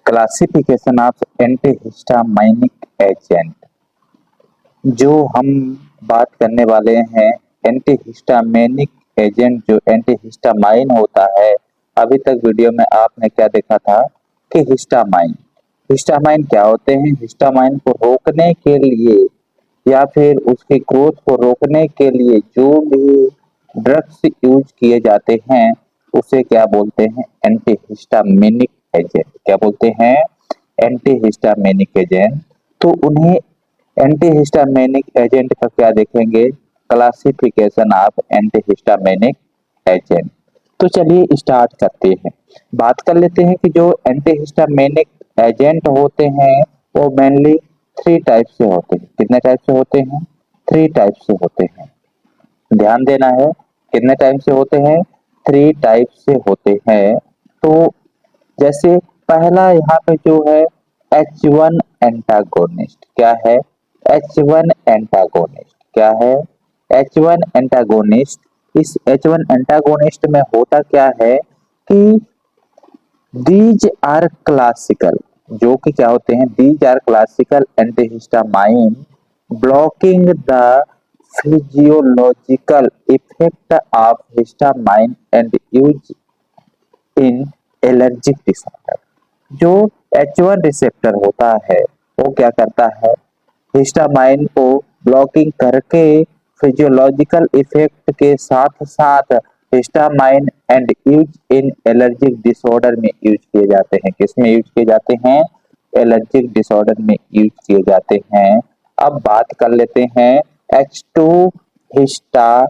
Classification of antihistaminic agent. जो हम बात करने वाले हैं एंटीहिस्टामाइनिक एजेंट, जो एंटीहिस्टामाइन होता है। अभी तक वीडियो में आपने क्या देखा था कि हिस्टामाइन हिस्टामाइन क्या होते हैं। हिस्टामाइन को रोकने के लिए या फिर उसकी ग्रोथ को रोकने के लिए जो भी ड्रग्स यूज किए जाते हैं उसे क्या बोलते हैं, एंटीहिस्टामिनिक एजेंट। क्या बोलते हैं, एंटीहिस्टामिनिक एजेंट। तो उन्हें एंटीहिस्टामिनिक एजेंट का क्या देखेंगे, क्लासिफिकेशन ऑफ एंटीहिस्टामिनिक एजेंट। तो चलिए स्टार्ट करते हैं। बात कर लेते हैं कि जो एंटीहिस्टामिनिक एजेंट होते हैं वो मेनली थ्री टाइप से होते हैं। कितने टाइप से होते हैं, थ्री टाइप से होते हैं। ध्यान देना है, कितने टाइप से होते हैं, थ्री टाइप से होते हैं। तो जैसे पहला यहाँ पे जो है H1 एंटागोनिस्ट। क्या है, H1 एंटागोनिस्ट क्या है, H1 एंटागोनिस्ट। इस H1 एंटागोनिस्ट में होता क्या है कि दीज आर क्लासिकल, जो कि क्या होते हैं, these are classical antihistamine blocking the physiological effect of histamine and use in allergic disorder. जो H1 रिसेप्टर होता है वो क्या करता है, हिस्टामाइन को ब्लॉकिंग करके फिजियोलॉजिकल इफेक्ट के साथ साथ histamine and use in allergic disorder में यूज किए जाते हैं। किसमें यूज किए जाते हैं, एलर्जिक डिसऑर्डर में यूज किए जाते हैं। अब बात कर लेते हैं H2 Hista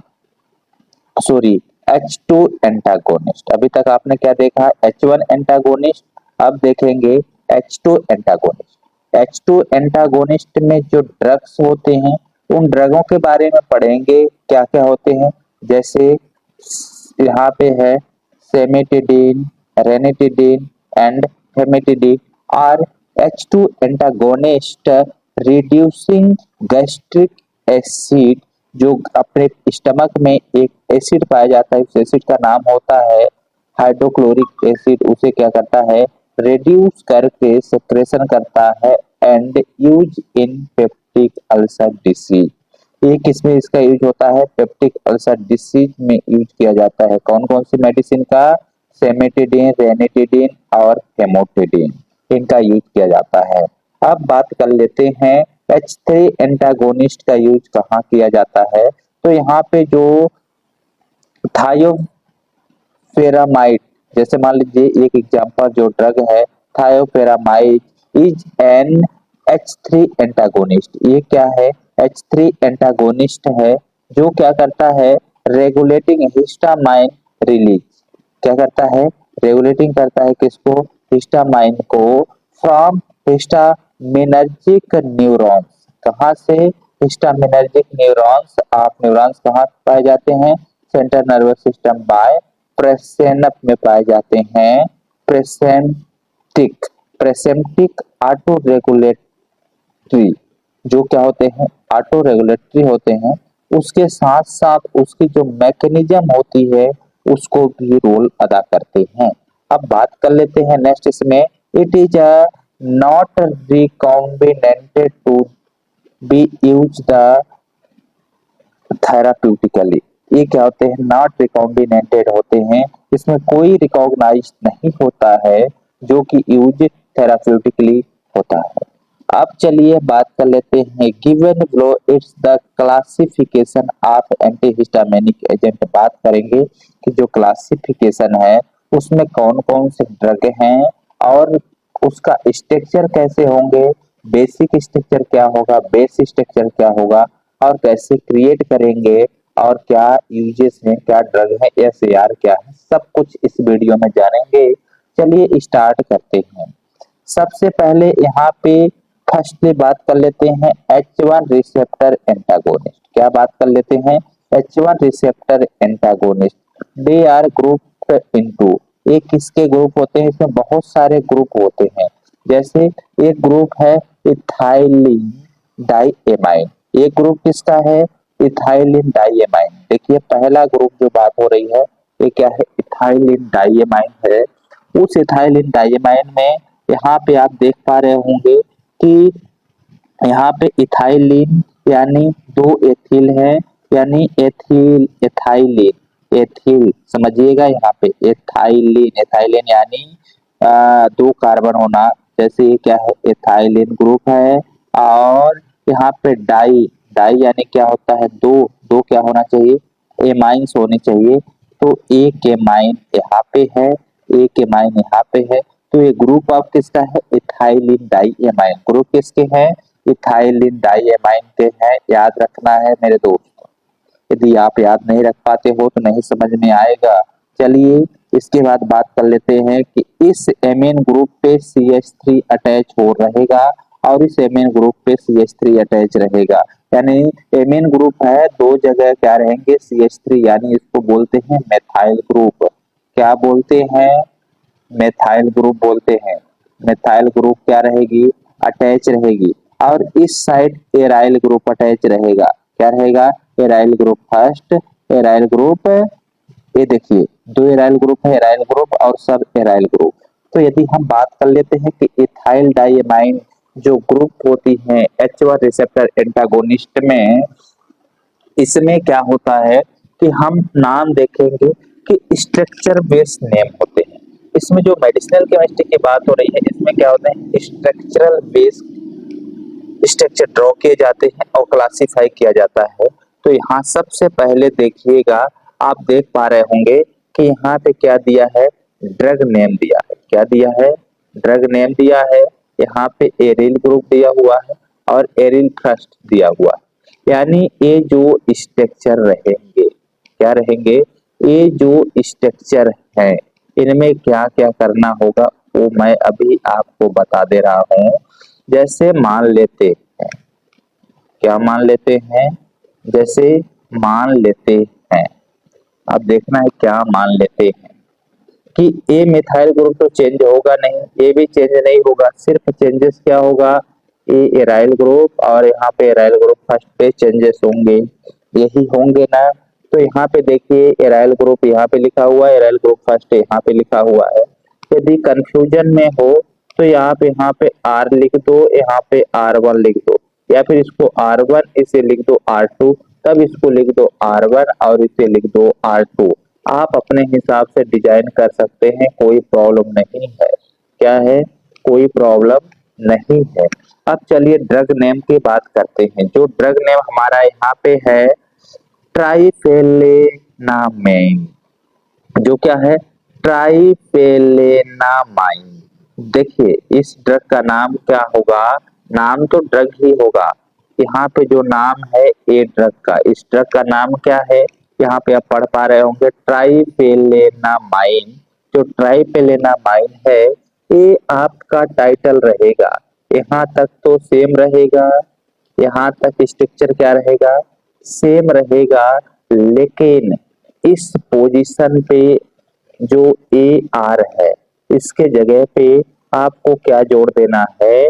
sorry H2 antagonist. अभी तक आपने क्या देखा, H1 एंटागोनिस्ट। अब देखेंगे H2 एंटागोनिस्ट। H2 एंटागोनिस्ट में जो ड्रग्स होते हैं उन ड्रगों के बारे में पढ़ेंगे, क्या क्या होते हैं। जैसे यहाँ पे है सेमेटिडीन, रेनिटिडीन एंड हेमेटिडीन। और H2 antagonist reducing gastric acid, जो अपने स्टमक में एक एसिड पाया जाता है, उस एसिड का नाम होता है हाइड्रोक्लोरिक एसिड। उसे क्या करता है, रिड्यूस करके सेक्रेशन करता है and use in peptic ulcer disease. ये किसमें इसका यूज होता है, पेप्टिक अल्सर डिसीज में यूज किया जाता है। कौन कौन सी मेडिसिन का, सेमेटिडीन, रेनिटिडीन और हेमोटिडीन, इनका यूज किया जाता है। अब बात कर लेते हैं H3 एंटागोनिस्ट का यूज कहाँ किया जाता है। तो यहाँ पे जो थायोफेरामाइड, जैसे मान लीजिए एक एग्जांपल जो ड्रग है थायोफेरामाइड इज एन H3 एंटागोनिस्ट। ये क्या है, H3 एंटागोनिस्ट है जो क्या करता है, रेगुलेटिंग हिस्टामाइन रिलीज। क्या करता है, रेगुलेटिंग करता है किसको, हिस्टामाइन को फ्रॉम हिस्टामिनर्जिक न्यूरॉन्स। कहाँ से, हिस्टामिनर्जिक न्यूरॉन्स। आप न्यूरॉन्स कहाँ पाए जाते हैं, सेंट्रल नर्वस सिस्टम बाय प्रेसेनप में पाए जाते हैं। प्रेसेम्टिक ऑटो रेगुलेटरी, जो क्या होते हैं, ऑटो रेगुलेटरी होते हैं। उसके साथ साथ उसकी जो मैकेनिज्म होती है उसको भी रोल अदा करते हैं। अब बात कर लेते हैं नेक्स्ट इसमें, it is a not recombinanted to be use the therapeutically. ये क्या होते हैं, नॉट रिकॉम्बिनेंटेड होते हैं, इसमें कोई रिकॉग्नाइज नहीं होता है जो कि यूज थेराप्यूटिकली होता है। अब चलिए बात कर लेते हैं given below it's the classification of antihistaminic agent. बात करेंगे कि जो क्लासिफिकेशन है उसमें कौन कौन से ड्रग हैं और उसका स्ट्रक्चर कैसे होंगे, बेसिक स्ट्रक्चर क्या होगा, बेस स्ट्रक्चर क्या होगा और कैसे क्रिएट करेंगे और क्या यूजेस हैं, क्या ड्रग है, SAR क्या है, सब कुछ इस वीडियो में जानेंगे। चलिए स्टार्ट करते हैं। सबसे पहले यहाँ पे फर्स्टली बात कर लेते हैं H1 रिसेप्टर एंटागोनिस्ट। क्या बात कर लेते हैं, H1 receptor antagonist. They are group into, ये किसके ग्रुप होते हैं, इसमें बहुत सारे ग्रुप होते हैं। जैसे एक ग्रुप है इथाइलिन डाइएमाइन। ये ग्रुप किसका है, इथाइलिन डाइएमाइन। देखिए पहला ग्रुप जो बात हो रही है ये क्या है, इथाइलिन डाइएमाइन है। उस इथाइलिन डाइएमाइन में यहाँ पे आप देख पा रहे होंगे कि यहाँ पे इथाइलिन यानी दो एथिल है, यानी एथिल एथाइलिन एथिल समझिएगा। यहाँ पे एथाइलिन एथाइलिन यानी दो कार्बन होना, जैसे ये क्या है एथाइलिन ग्रुप है। और यहाँ पे डाई डाई यानी क्या होता है दो, दो क्या होना चाहिए एमाइंस होने चाहिए। तो एक एमाइन यहाँ पे है, एक एमाइन यहाँ पे है। तो ये ग्रुप ऑफ किसका है इथाइलिन डाई एमाइन, ग्रुप किसके हैं इथाइलिन डाई एमाइन के हैं। याद रखना है मेरे दोस्त, यदि आप याद नहीं रख पाते हो तो नहीं समझ में आएगा। चलिए इसके बाद बात कर लेते हैं कि इस एमीन ग्रुप पे CH3 अटैच हो रहेगा और इस एमीन ग्रुप पे CH3 अटैच रहेगा। यानी एमीन ग्रुप है दो जगह क्या रहेंगे CH3, यानी इसको बोलते हैं मेथाइल ग्रुप। क्या बोलते हैं मेथाइल ग्रुप बोलते हैं। मेथाइल ग्रुप क्या रहेगी अटैच रहेगी। और इस साइड एराइल ग्रुप अटैच रहेगा। क्या रहेगा aryl group first aryl group, ये देखिए दो एराइल ग्रुप है एराइल ग्रुप और सब एराइल ग्रुप। तो यदि हम बात कर लेते हैं कि इथाइल डाइएमाइन जो ग्रुप होती है H1 रिसेप्टर एंटागोनिस्ट में, इसमें क्या होता है कि हम नाम देखेंगे कि स्ट्रक्चर बेस्ड नेम होते हैं। इसमें जो मेडिसिनल केमिस्ट्री की बात हो रही है इसमें क्या होता है स्ट्रक्चरल बेस्ड स्ट्रक्चर ड्रॉ किए जाते हैं और क्लासिफाई किया जाता है। तो यहाँ सबसे पहले देखिएगा, आप देख पा रहे होंगे कि यहाँ पे क्या दिया है ड्रग नेम दिया है। क्या दिया है ड्रग नेम दिया है। यहाँ पे एरिल ग्रुप दिया हुआ है और एरिल फर्स्ट दिया हुआ है। यानी ये जो स्ट्रक्चर रहेंगे क्या रहेंगे ये जो स्ट्रक्चर है इनमें क्या क्या करना होगा वो मैं अभी आपको बता दे रहा हूँ। जैसे मान लेते हैं, क्या मान लेते हैं जैसे मान लेते हैं, अब देखना है क्या मान लेते हैं कि ए मिथाइल ग्रुप तो चेंज होगा नहीं, ये भी चेंज नहीं होगा, सिर्फ चेंजेस क्या होगा ए एराइल ग्रुप और यहाँ पे एराइल ग्रुप फर्स्ट पे चेंजेस होंगे, यही होंगे ना। तो यहाँ पे देखिए एराइल ग्रुप यहाँ पे लिखा हुआ है एराइल ग्रुप फर्स्ट यहाँ पे लिखा हुआ है। यदि कंफ्यूजन में हो तो यहाँ पे आर लिख दो, यहाँ पे R1 लिख दो, या फिर इसको R1 इसे लिख दो R2, तब इसको लिख दो R1 और इसे लिख दो R2। आप अपने हिसाब से डिजाइन कर सकते हैं, कोई प्रॉब्लम नहीं है। क्या है कोई प्रॉब्लम नहीं है। अब चलिए ड्रग नेम की बात करते हैं। जो ड्रग नेम हमारा यहाँ पे है ट्राइफेलेनामाइन, जो क्या है ट्राइफेलेनामाइन। देखिए इस ड्रग का नाम क्या होगा, नाम तो ड्रग ही होगा। यहाँ पे जो नाम है ए ड्रग का, इस ड्रग का नाम क्या है यहाँ पे आप पढ़ पा रहे होंगे ट्राइफेलेनामाइन। जो ट्राइफेलेनामाइन है ये आपका टाइटल रहेगा, यहाँ तक तो सेम रहेगा, यहाँ तक स्ट्रक्चर क्या रहेगा सेम रहेगा। लेकिन इस पोजीशन पे जो ए आर है इसके जगह पे आपको क्या जोड़ देना है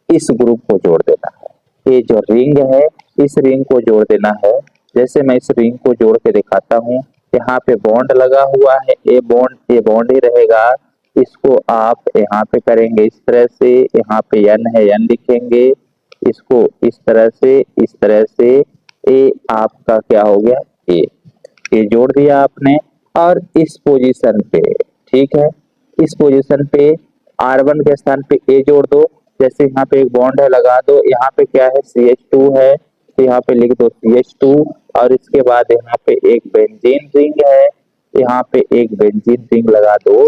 इस ग्रुप को जोड़ देना है। ये जो रिंग है इस रिंग को जोड़ देना है। जैसे मैं इस रिंग को जोड़ के दिखाता हूँ, यहाँ पे बॉन्ड लगा हुआ है, ए बॉन्ड ही रहेगा। इसको आप यहाँ पे करेंगे इस तरह से, यहाँ पे एन है एन लिखेंगे, इसको इस तरह से ए आपका क्या हो गया ए, ये जोड़ दिया आपने। और इस पोजीशन पे ठीक है, इस पोजीशन पे R1 के स्थान पे ए जोड़ दो। जैसे यहाँ पे एक बॉन्ड है लगा दो, यहाँ पे क्या है CH2 है तो यहाँ पे लिख दो CH2 और इसके बाद यहाँ पे एक बेंजीन रिंग है, यहाँ पे एक बेंजीन रिंग लगा दो।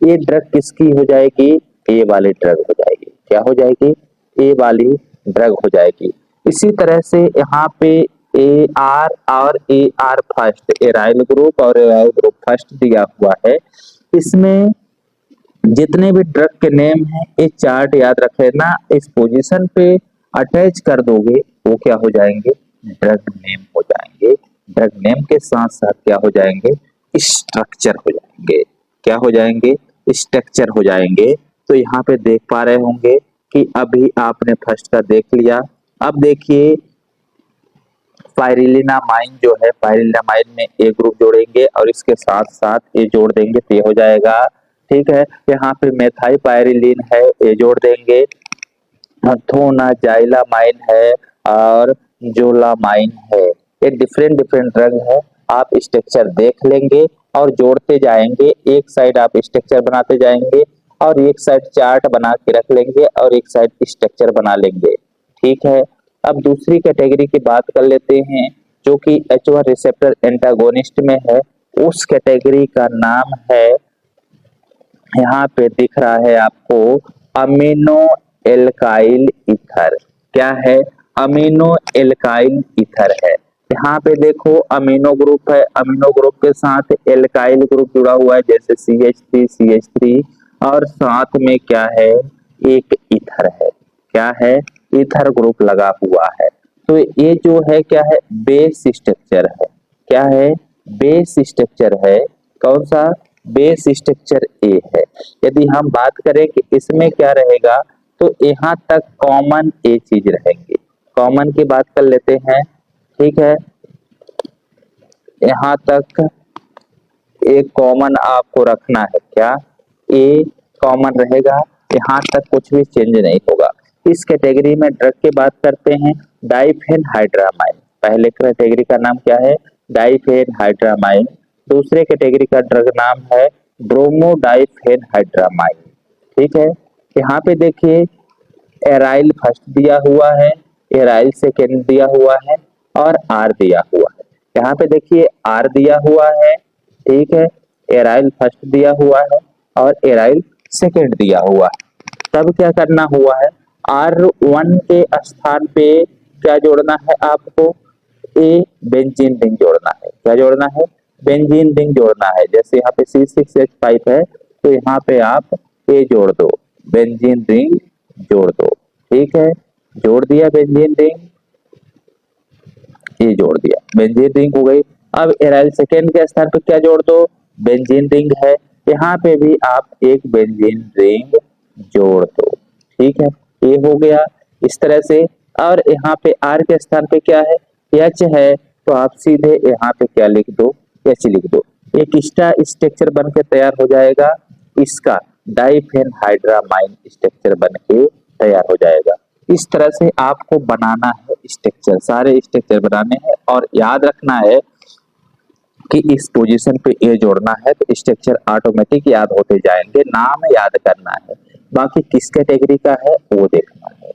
ये ड्रग किसकी हो जाएगी ए वाली ड्रग हो जाएगी। क्या हो जाएगी ए वाली ड्रग हो जाएगी। इसी तरह से यहाँ पे ए आर और A R first aryl group और एराइल ग्रुप फर्स्ट दिया हुआ है। इसमें जितने भी ड्रग के नेम हैं ये चार्ट याद रखे ना, इस पोजीशन पे अटैच कर दोगे वो क्या हो जाएंगे ड्रग नेम हो जाएंगे। ड्रग नेम के साथ साथ क्या हो जाएंगे स्ट्रक्चर हो जाएंगे। क्या हो जाएंगे स्ट्रक्चर हो जाएंगे। तो यहाँ पे देख पा रहे होंगे कि अभी आपने फर्स्ट का देख लिया। अब देखिए पाइरिलिनामाइन जो है पाइरिलिनामाइन में ए ग्रुप जोड़ेंगे और इसके साथ साथ ए जोड़ देंगे तो ये हो जाएगा ठीक है। यहाँ पे मेथाइपायरिलीन है, ये जोड़ देंगे। अथोनाजाइलामाइन है और जोलामाइन है। ये डिफरेंट डिफरेंट ड्रग है। आप स्ट्रक्चर देख लेंगे और जोड़ते जाएंगे। एक साइड आप स्ट्रक्चर बनाते जाएंगे और एक साइड चार्ट बना के रख लेंगे और एक साइड स्ट्रक्चर बना लेंगे। ठीक है। अब दूसरी कैटेगरी की बात कर लेते हैं जो कि H1 रिसेप्टर एंटागोनिस्ट में है। उस कैटेगरी का नाम है, यहाँ पे दिख रहा है आपको, अमीनो एल्काइल ईथर। क्या है? अमीनो एल्काइल ईथर है। यहाँ पे देखो अमीनो ग्रुप है, अमीनो ग्रुप के साथ एल्काइल ग्रुप जुड़ा हुआ है जैसे CH3 और साथ में क्या है, एक ईथर है। क्या है? ईथर ग्रुप लगा हुआ है। तो ये जो है क्या है, बेस स्ट्रक्चर है। क्या है? बेस स्ट्रक्चर है। कौन सा? बेस स्ट्रक्चर ए है। यदि हम बात करें कि इसमें क्या रहेगा, तो यहाँ तक कॉमन ए चीज रहेंगे। कॉमन की बात कर लेते हैं। ठीक है। यहाँ तक एक कॉमन आपको रखना है। क्या? ए कॉमन रहेगा, यहाँ तक कुछ भी चेंज नहीं होगा। इस कैटेगरी में ड्रग की बात करते हैं, डाइफेनहाइड्रामाइन। पहले कैटेगरी का नाम क्या है? डाइफेनहाइड्रामाइन। दूसरे कैटेगरी का ड्रग नाम है ब्रोमोडाइफेनहाइड्रामाइन। ठीक है। यहाँ पे देखिए एराइल फर्स्ट दिया हुआ है, एराइल सेकेंड दिया हुआ है और आर दिया हुआ है। यहाँ पे देखिए आर दिया हुआ है। ठीक है। एराइल फर्स्ट दिया हुआ है और एराइल सेकेंड दिया हुआ है। तब क्या करना हुआ है, R1 के स्थान पे क्या जोड़ना है आपको? ए बेंजीन रिंग जोड़ना है। क्या जोड़ना है? बेंजीन रिंग जोड़ना है। जैसे यहाँ पे C6H5 है तो यहाँ पे आप ए जोड़ दो, बेंजीन रिंग जोड़ दो। ठीक है। जोड़ दिया बेंजीन रिंग, ये जोड़ दिया, बेंजीन रिंग हो गई। अब एराइल सेकेंड के स्थान पे क्या जोड़ दो? बेंजीन रिंग है, यहाँ पे भी आप एक बेंजीन रिंग जोड़ दो। ठीक है। ये हो गया इस तरह से। और यहाँ पे आर के स्थान पे क्या है? एच है, तो आप सीधे यहाँ पे क्या लिख दो? एच लिख दो। एक स्ट्रक्चर बन के तैयार हो जाएगा, इसका डाइफेनहाइड्रामाइन स्ट्रक्चर बन के तैयार हो जाएगा। इस तरह से आपको बनाना है स्ट्रक्चर, सारे स्ट्रक्चर बनाने हैं और याद रखना है कि इस पोजीशन पे ए जोड़ना है तो स्ट्रक्चर ऑटोमेटिक याद होते जाएंगे। नाम याद करना है, बाकी किस कैटेगरी का है वो देखना है।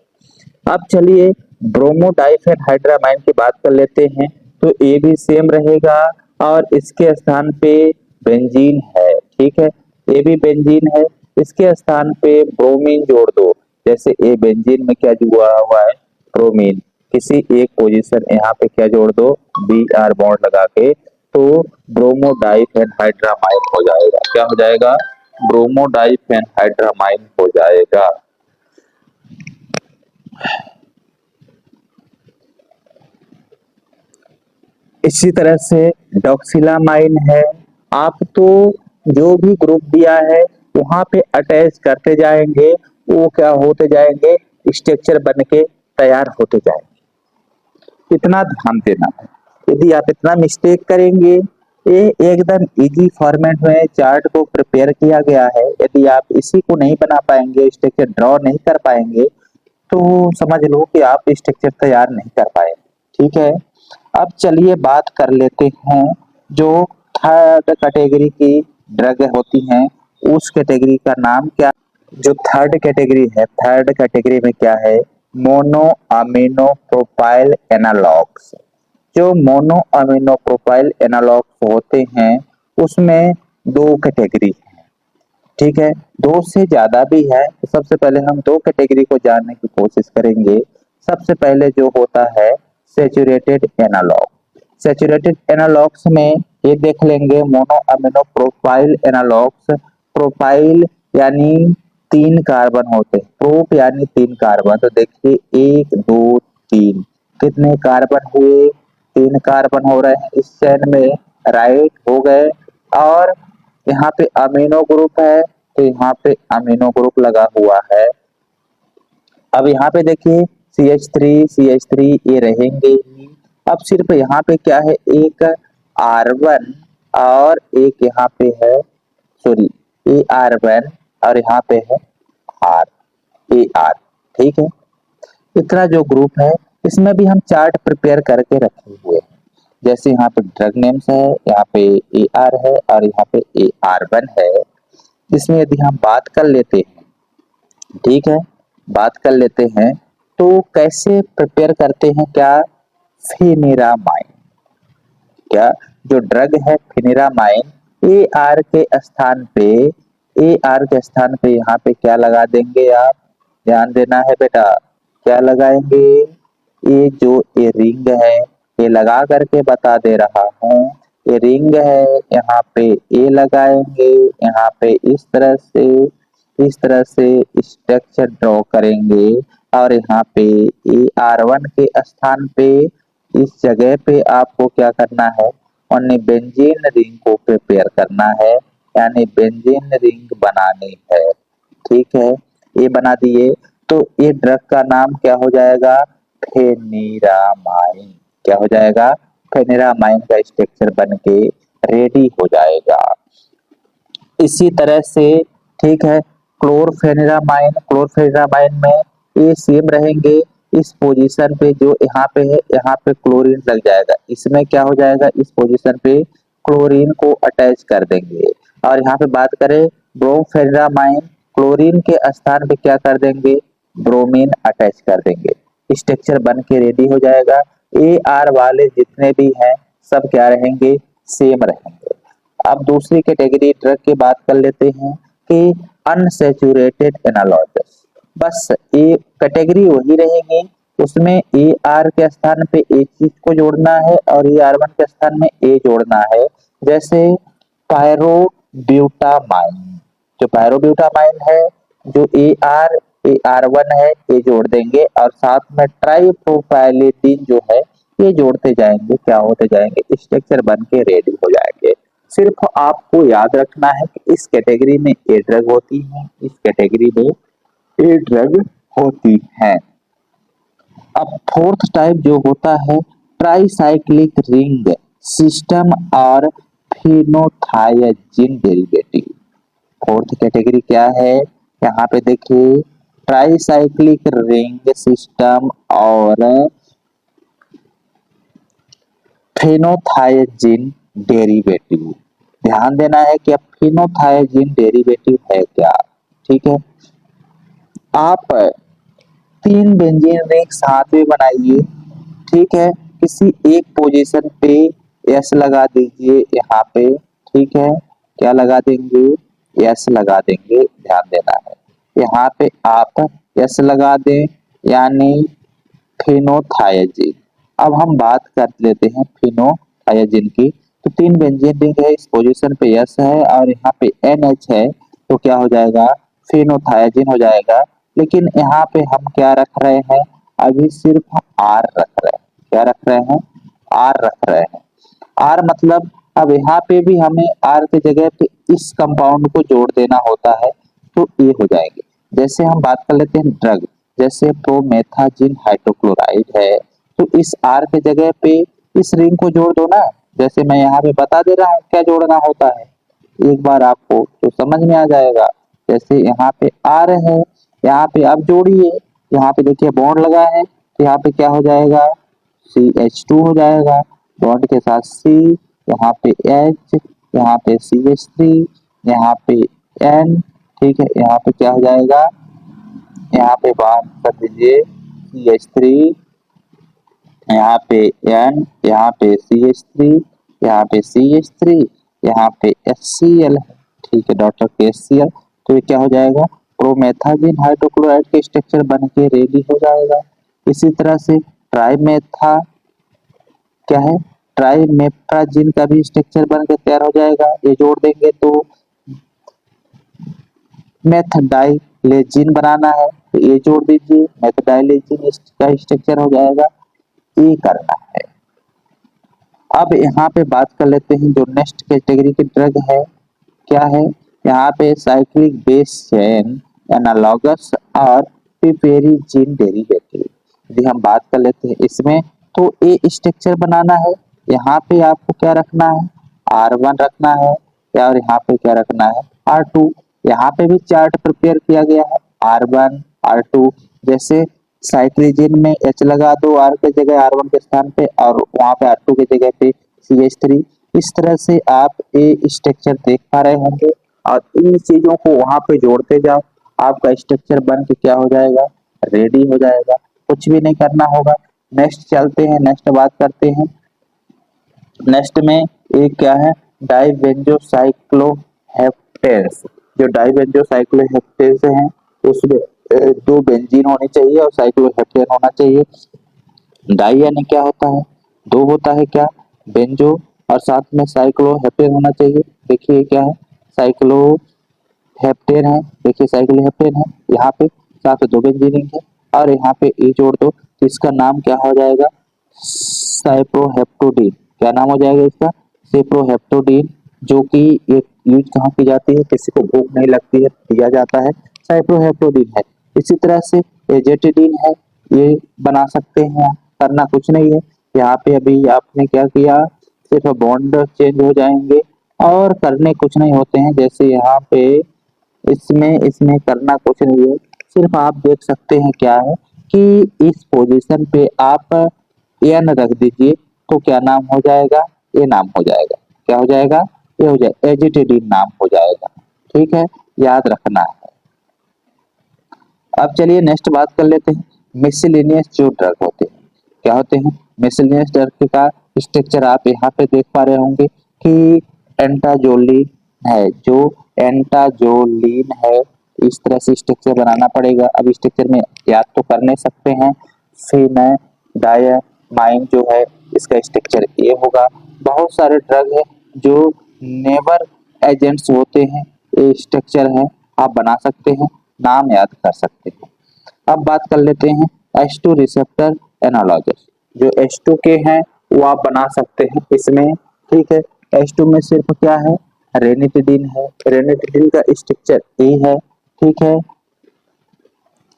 अब चलिए ब्रोमोडाइफेनहाइड्रामाइन की बात कर लेते हैं। तो ए भी सेम रहेगा और इसके स्थान पे बेंजीन है। ठीक है। ए भी बेंजीन है, इसके स्थान पे ब्रोमीन जोड़ दो। जैसे ए बेंजीन में क्या जुड़ा हुआ है? ब्रोमीन। किसी एक पोजीशन यहाँ पे क्या जोड़ दो? Br बॉन्ड लगा के, तो ब्रोमोडाइफेनहाइड्रामाइन हो जाएगा। क्या हो जाएगा? ब्रोमोडाइफेनहाइड्रामाइन हो जाएगा। इसी तरह से डॉक्सिलामाइन है। आप तो जो भी ग्रुप दिया है वहां पे अटैच करते जाएंगे, वो क्या होते जाएंगे? स्ट्रक्चर बन के तैयार होते जाएंगे। इतना ध्यान देना है। यदि आप इतना मिस्टेक करेंगे, ये एकदम इजी फॉर्मेट में चार्ट को प्रिपेयर किया गया है। यदि आप इसी को नहीं बना पाएंगे, स्ट्रक्चर ड्रॉ नहीं कर पाएंगे, तो समझ लो कि आप स्ट्रक्चर तैयार नहीं कर पाए। ठीक है। अब चलिए बात कर लेते हैं जो थर्ड कैटेगरी की ड्रग होती हैं, उस कैटेगरी का नाम क्या? जो थर्ड कैटेगरी है, थर्ड कैटेगरी में क्या है? Mono amino propyl analogues. जो मोनो अमीनो प्रोपाइल एनालॉग्स होते हैं उसमें दो कैटेगरी है। ठीक है। दो से ज्यादा भी है, तो सबसे पहले हम दो कैटेगरी को जानने की कोशिश करेंगे। सबसे पहले जो होता है सैचुरेटेड एनालॉग। सैचुरेटेड एनालॉग्स में ये देख लेंगे, mono amino propyl analogues. Propyl यानी 3 कार्बन होते हैं, प्रोप यानी 3 कार्बन। तो देखिए 1 2 3 कितने कार्बन हुए? 3 कार्बन हो रहे हैं इस चेन में, राइट हो गए। और यहाँ पे अमीनो ग्रुप है तो यहाँ पे अमीनो ग्रुप लगा हुआ है। अब यहाँ पे देखिए CH3 ये रहेंगे ही। अब सिर्फ यहाँ पे क्या है? एक R1 और एक यहाँ पे है, सॉरी, AR1 और यहाँ पे है आर AR। ठीक है, इतना जो ग्रुप है इसमें भी हम चार्ट प्रिपेयर करके रखे हुए हैं। जैसे यहाँ पे ड्रग नेम्स है, यहाँ पे AR है और यहाँ पे AR1 है। इसमें यदि हम बात कर लेते हैं, ठीक है, बात कर लेते हैं तो कैसे प्रिपेयर करते हैं, क्या फेनेरामाइन, क्या जो ड्रग है फेनेरामाइन AR के स्थान पे यहाँ पे क्या लगा देंगे आप, ध्यान देना है बेटा, क्या लगाएंगे, ये जो ये रिंग है ये लगा करके बता दे रहा हूँ, ये रिंग है, यहाँ पे ए लगाएंगे, यहाँ पे इस तरह से स्ट्रक्चर ड्रॉ करेंगे और यहाँ पे AR1 के स्थान पे इस जगह पे आपको क्या करना है, ओनली बेंजीन रिंग को प्रिपेयर करना है, यानी बेंजीन रिंग बनानी है। ठीक है, ये बना दिए तो ये ड्रग का नाम क्या हो जाएगा, फेनिरामाइन। क्या हो जाएगा, फेनिरामाइन का स्ट्रक्चर बन के रेडी हो जाएगा। इसी तरह से ठीक है, क्लोरफेनिरामाइन में ये सेम रहेंगे, इस पोजीशन पे जो यहाँ पे है यहाँ पे क्लोरीन लग जाएगा, इसमें क्या हो जाएगा, इस पोजीशन पे क्लोरीन को अटैच कर देंगे। और यहाँ पे बात करें ब्रोमोफेनिरामाइन, क्लोरीन के स्थान पे क्या कर देंगे, ब्रोमीन अटैच कर देंगे, स्ट्रक्चर बन के रेडी हो जाएगा। AR वाले जितने भी हैं सब क्या रहेंगे, सेम रहेंगे। अब दूसरी कैटेगरी ड्रग की बात कर लेते हैं कि अनसैचुरेटेड एनालॉगस, बस ये कैटेगरी वही रहेगी, उसमें AR के स्थान पे एक चीज को जोड़ना है और AR1 के स्थान में A जोड़ना है। जैसे पायरोब्यूटामाइन, जो पायरोब्यूटामाइन है, जो AR1 है ये जोड़ देंगे और साथ में ट्राइप्रोपाइलिडीन जो है ये जोड़ते जाएंगे, क्या होते जाएंगे, स्ट्रक्चर बन के रेडी हो जाएंगे। सिर्फ आपको याद रखना है कि इस कैटेगरी में ए ड्रग होती है, इस कैटेगरी में ए ड्रग होती है। अब फोर्थ टाइप जो होता है ट्राइसाइक्लिक रिंग सिस्टम और फिनोथायजिन डेरिवेटिव। फोर्थ कैटेगरी क्या है, यहाँ पे देखिए ट्राइसाइक्लिक रिंग सिस्टम और फिनोथायजिन डेरिवेटिव। ध्यान देना है कि अब फिनोथायजिन डेरिवेटिव है क्या। ठीक है, आप 3 बेंजीन रिंग साथ में बनाइए, ठीक है, किसी एक पोजीशन पे एस लगा दीजिए यहाँ पे, ठीक है, क्या लगा देंगे, एस लगा देंगे, ध्यान देना है यहाँ पे आप एस लगा दें, यानी फिनोथायजिन। अब हम बात कर लेते हैं फिनोथायजिन की, तो 3 बेंजीन रिंग है, इस पोजीशन पे एस है और यहाँ पे NH है, तो क्या हो जाएगा, फिनोथायजिन हो जाएगा। लेकिन यहाँ पे हम क्या रख रहे हैं, अभी सिर्फ R रख रहे हैं, क्या रख रहे हैं, R रख रहे हैं। R मतलब अब यहाँ पे भी हमें R की जगह पे इस कंपाउंड को जोड़ देना होता है, तो ये हो जाएंगे। जैसे हम बात कर लेते हैं ड्रग, जैसे प्रोमेथाजिन हाइड्रोक्लोराइड है, तो इस R के जगह पे इस रिंग को जोड़ दो ना, जैसे मैं यहाँ पे बता दे रहा हूँ क्या जोड़ना होता है, एक बार आपको तो समझ में आ जाएगा। जैसे यहाँ पे R है, यहाँ पे आप जोड़िए, यहाँ पे देखिए बॉन्ड लगा है, तो यहाँ पे क्या हो जाएगा, CH2 हो जाएगा, बॉन्ड के साथ C, यहाँ पे H, यहाँ पे CH3, यहाँ पे N, ठीक है, यहाँ पे क्या हो जाएगा, यहाँ पे बात कर दीजिए CH3, यहाँ पे N, यहाँ पे CH3, यहाँ पे CH3, यहाँ पे HCl, ठीक है डॉक्टर KCl, तो ये क्या हो जाएगा, प्रोमेथाजिन हाइड्रोक्लोराइड के स्ट्रक्चर बन के रेडी हो जाएगा। इसी तरह से ट्राइमेथा क्या है, ट्राइमेथाजिन का भी स्ट्रक्चर बन के तैयार हो जाएगा, ये जोड़ देंगे तो मेथडाइलेजिन बनाना है, तो ये जोड़ दीजिए, मेथडाइलेजिन इसका स्ट्रक्चर हो जाएगा, ये करना है। अब यहाँ पे बात कर लेते हैं जो नेक्स्ट कैटेगरी की ड्रग है, क्या है, यहाँ पे साइक्लिक बेस चेन एनालॉगस और पिपेरिजिन डेरिवेटिव। यदि हम बात कर लेते हैं इसमें, तो ये स्ट्रक्चर बनाना है, यहाँ पे आपको क्या रखना है, R1 रखना है और यहाँ पे क्या रखना है, R2, यहाँ पे भी चार्ट प्रिपेयर किया गया है R1 R2। जैसे साइक्लिजिन में H लगा दो R के जगह R1 के स्थान पे और वहां पे R2 की जगह पे CH3। इस तरह से आप ये स्ट्रक्चर देख पा रहे होंगे और इन चीजों को वहां पे जोड़ते जाओ, आपका स्ट्रक्चर बन के क्या हो जाएगा, रेडी हो जाएगा। कुछ भी नहीं करना होगा। नेक्स्ट चलते हैं, नेक्स्ट बात करते हैं। नेक्स्ट में एक क्या है, डाइबेंजोसाइक्लोहेप्टेन्स। जो डाइबेंजोसाइक्लोहेप्टेन्स है उसमें दो बेंजीन होनी चाहिए और साइक्लोहेप्टेन होना चाहिए। डाई यानी क्या होता है, दो होता है क्या, बेंजो, और साथ में साइक्लोहेप्टेन होना चाहिए। देखिए क्या है, साइक्लोहेप्टेन है, देखिए साइक्लोहेप्टेन है, यहाँ पे साथ दो बेंजीनिंग है और यहाँ पे ए जोड़ दो तो इसका नाम क्या हो जाएगा, साइप्रोहेप्टोडीन। क्या नाम हो जाएगा इसका, साइप्रोहेप्टोडीन। जो कि ये यूज कहाँ की जाती है, किसी को भूख नहीं लगती है दिया जाता है, साइप्रोहेप्टोडीन है। इसी तरह से एजेटिडीन है, ये बना सकते हैं। करना कुछ नहीं है, यहाँ पे अभी आपने क्या किया, सिर्फ बॉन्ड चेंज हो जाएंगे और करने कुछ नहीं होते हैं। जैसे यहाँ पे इसमें इसमें करना कुछ नहीं है, सिर्फ आप देख सकते हैं क्या है कि इस पोजीशन पे आप एन रख दीजिए तो क्या नाम हो जाएगा, ये नाम हो जाएगा, क्या हो जाएगा, ये हो जाएगा एजिटिडीन नाम हो जाएगा। ठीक है, याद रखना है। अब चलिए नेक्स्ट बात कर लेते हैं, मिसलेनियस जो ड्रग होते हैं, क्या होते हैं मिसलेनियस ड्रग का स्ट्रक्चर आप यहाँ पे देख पा रहे होंगे कि एंटाजोलिन है, जो एंटाजोलिन है, इस तरह से स्ट्रक्चर बनाना पड़ेगा। अब स्ट्रक्चर में याद तो कर नहीं सकते हैं, फेनाइडामाइन जो है इसका स्ट्रक्चर ये होगा। बहुत सारे ड्रग है जो नेबर एजेंट्स होते हैं, ये स्ट्रक्चर है आप बना सकते हैं, नाम याद कर सकते हैं। अब बात कर लेते हैं H2 रिसेप्टर एनालॉगस। जो H2 के हैं वो आप बना सकते हैं इसमें। ठीक है, H2 में सिर्फ क्या है, रेनिटिडीन है, रेनिटिडीन का स्ट्रक्चर ए है। ठीक है,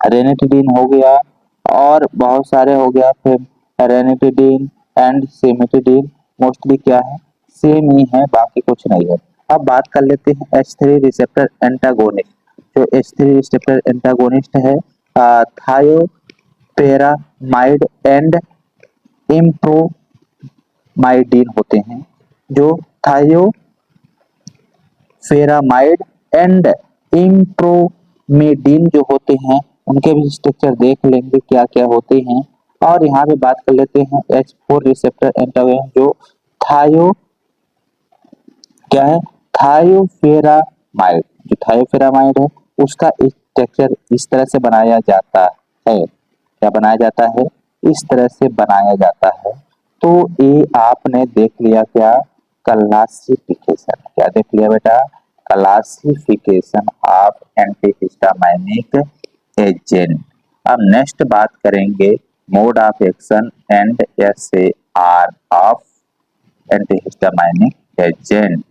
रेनिटिडीन हो गया और बहुत सारे हो गया, फिर रेनिटिडीन एंड सिमिटिडीन मोस्टली क्या है, सेम ही है, बाकी कुछ नहीं है। अब बात कर लेते हैं H3 रिसेप्टर एंटागोनिस्ट। जो H3 रिसेप्टर एंटागोनिस्ट है थायोपेरामाइड एंड इम्प्रोमाइडिन होते हैं। जो थायोपेरामाइड एंड इम्प्रोमेडिन जो होते हैं उनके भी स्ट्रक्चर देख लेंगे क्या क्या होते हैं। और यहाँ पे बात कर लेते हैं H4 रिसेप्टर एंटागोनिस्ट। जो थायो क्या है, थायोपेरामाइड, जो थायोपेरामाइड है उसका स्ट्रक्चर इस तरह से बनाया जाता है। क्या बनाया जाता है, इस तरह से बनाया जाता है। तो ये आपने देख लिया क्या, क्लासिफिकेशन। क्या देख लिया बेटा, क्लासिफिकेशन ऑफ एंटीहिस्टामाइनिक एजेंट। अब नेक्स्ट बात करेंगे mode of action and SAR of antihistaminic agent.